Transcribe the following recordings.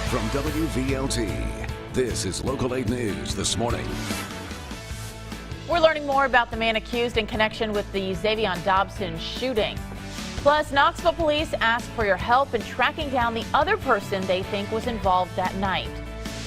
From WVLT, this is Local 8 News this morning. We're learning more about the man accused in connection with the Xavion Dobson shooting. Plus, Knoxville police ask for your help in tracking down the other person they think was involved that night.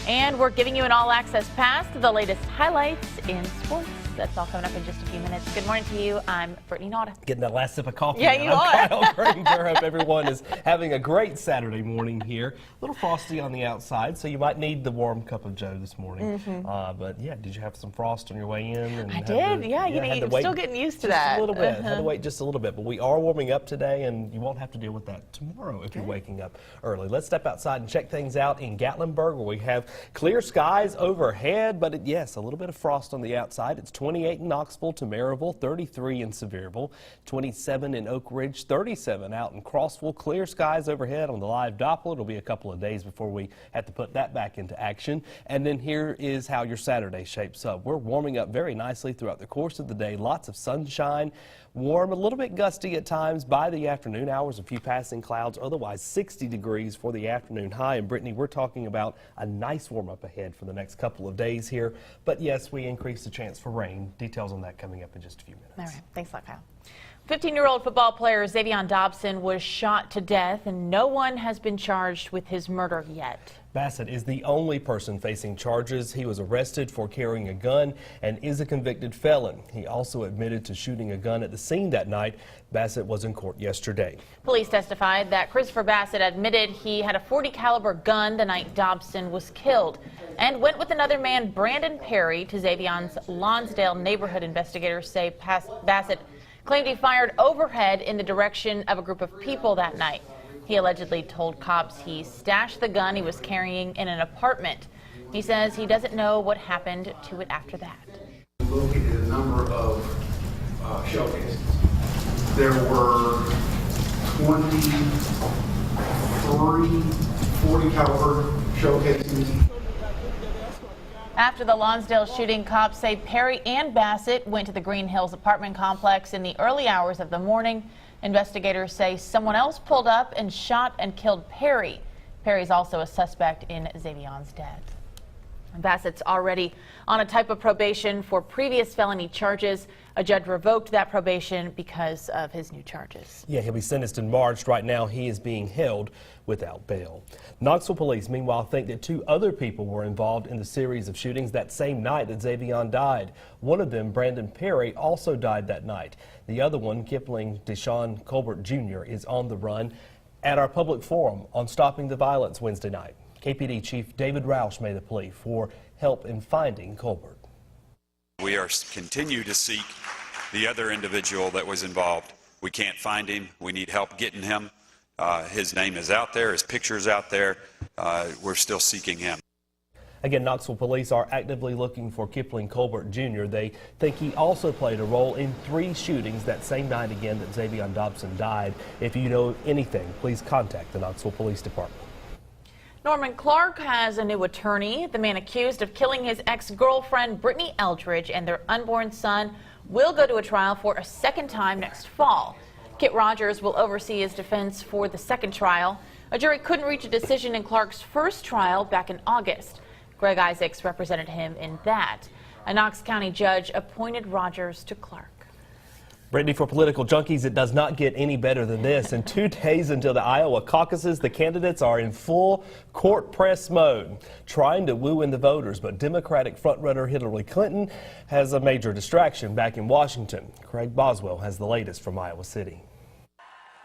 And we're giving you an all-access pass to the latest highlights in sports. That's all coming up in just a few minutes. Good morning to you. I'm Brittany Nauta. Getting that last sip of coffee. Yeah, you are. I'm Kyle Grainger. Hope everyone is having a great Saturday morning here. A little frosty on the outside, so you might need the warm cup of joe this morning. But yeah, did you have some frost on your way in? And I did. I'm still getting used to that. Just a little bit. Had to wait just a little bit. But we are warming up today, and you won't have to deal with that tomorrow if you're waking up early. Let's step outside and check things out in Gatlinburg, where we have clear skies overhead, but yes, a little bit of frost on the outside. It's 28 in Knoxville to Maryville, 33 in Sevierville, 27 in Oak Ridge, 37 out in Crossville. Clear skies overhead on the live Doppler. It'll be a couple of days before we have to put that back into action. And then here is how your Saturday shapes up. We're warming up very nicely throughout the course of the day. Lots of sunshine. Warm, a little bit gusty at times by the afternoon hours, a few passing clouds, otherwise 60 degrees for the afternoon high. And Brittany, we're talking about a nice warm up ahead for the next couple of days here. But yes, we increase the chance for rain. Details on that coming up in just a few minutes. All right. Thanks a lot, Kyle. 15-year-old football player Xavion Dobson was shot to death, and no one has been charged with his murder yet. Bassett is the only person facing charges. He was arrested for carrying a gun and is a convicted felon. He also admitted to shooting a gun at the scene that night. Bassett was in court yesterday. Police testified that Christopher Bassett admitted he had a .40 caliber gun the night Dobson was killed and went with another man, Brandon Perry, to Xavion's Lonsdale neighborhood. Investigators say Bassett claimed he fired overhead in the direction of a group of people that night. He allegedly told cops he stashed the gun he was carrying in an apartment. He says he doesn't know what happened to it after that. We located a number of shell casings. There were 23 .40 caliber shell casings. After the Lonsdale shooting, cops say Perry and Bassett went to the Green Hills apartment complex in the early hours of the morning. Investigators say someone else pulled up and shot and killed Perry. Perry's also a suspect in Xavion's death. Bassett's already on a type of probation for previous felony charges. A judge revoked that probation because of his new charges. Yeah, he'll be sentenced in March. Right now, he is being held without bail. Knoxville police, meanwhile, think that 2 other people were involved in the series of shootings that same night that Xavion died. One of them, Brandon Perry, also died that night. The other one, Kipling Deshaun Colbert Jr., is on the run. At our public forum on stopping the violence Wednesday night, KPD Chief David Roush made a plea for help in finding Colbert. We are continue to seek the other individual that was involved. We can't find him. We need help getting him. His name is out there. His picture is out there. We're still seeking him. Again, Knoxville police are actively looking for Kipling Colbert Jr. They think he also played a role in 3 shootings that same night again that Xavion Dobson died. If you know anything, please contact the Knoxville Police Department. Norman Clark has a new attorney. The man accused of killing his ex-girlfriend Brittany Eldridge and their unborn son will go to a trial for a second time next fall. Kit Rogers will oversee his defense for the second trial. A jury couldn't reach a decision in Clark's first trial back in August. Greg Isaacs represented him in that. A Knox County judge appointed Rogers to Clark. Brittany, for political junkies, it does not get any better than this. In 2 days until the Iowa caucuses, the candidates are in full court press mode, trying to woo in the voters. But Democratic frontrunner Hillary Clinton has a major distraction back in Washington. Craig Boswell has the latest from Iowa City.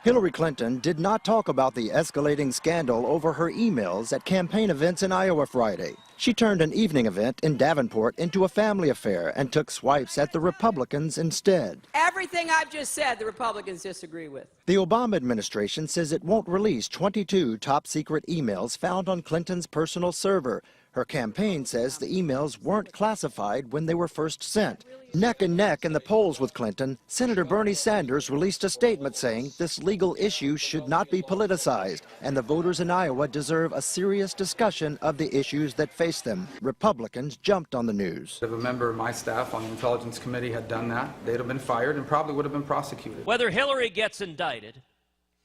Hillary Clinton did not talk about the escalating scandal over her emails at campaign events in Iowa Friday. She turned an evening event in Davenport into a family affair and took swipes at the Republicans instead. Everything I've just said, the Republicans disagree with. The Obama administration says it won't release 22 top-secret emails found on Clinton's personal server. Her campaign says the emails weren't classified when they were first sent. Neck and neck in the polls with Clinton, Senator Bernie Sanders released a statement saying this legal issue should not be politicized, and the voters in Iowa deserve a serious discussion of the issues that face them. Republicans jumped on the news. If a member of my staff on the Intelligence Committee had done that, they'd have been fired and probably would have been prosecuted. Whether Hillary gets indicted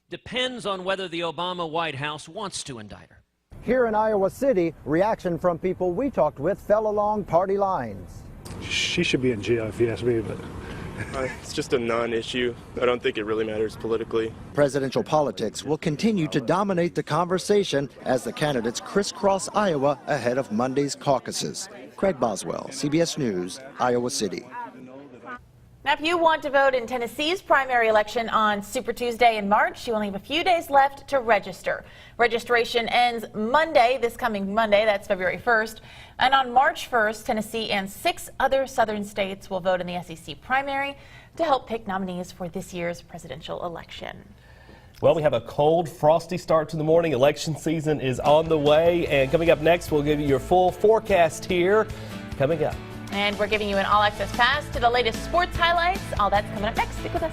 depends on whether the Obama White House wants to indict her. Here in Iowa City, reaction from people we talked with fell along party lines. She should be in jail if you ask me, but it's just a non-issue. I don't think it really matters politically. Presidential politics will continue to dominate the conversation as the candidates crisscross Iowa ahead of Monday's caucuses. Craig Boswell, CBS News, Iowa City. Now, if you want to vote in Tennessee's primary election on Super Tuesday in March, you only have a few days left to register. Registration ends Monday, this coming Monday, that's February 1st. And on March 1st, Tennessee and 6 other southern states will vote in the SEC primary to help pick nominees for this year's presidential election. Well, we have a cold, frosty start to the morning. Election season is on the way. And coming up next, we'll give you your full forecast here. Coming up. And we're giving you an all-access pass to the latest sports highlights. All that's coming up next. Stick with us.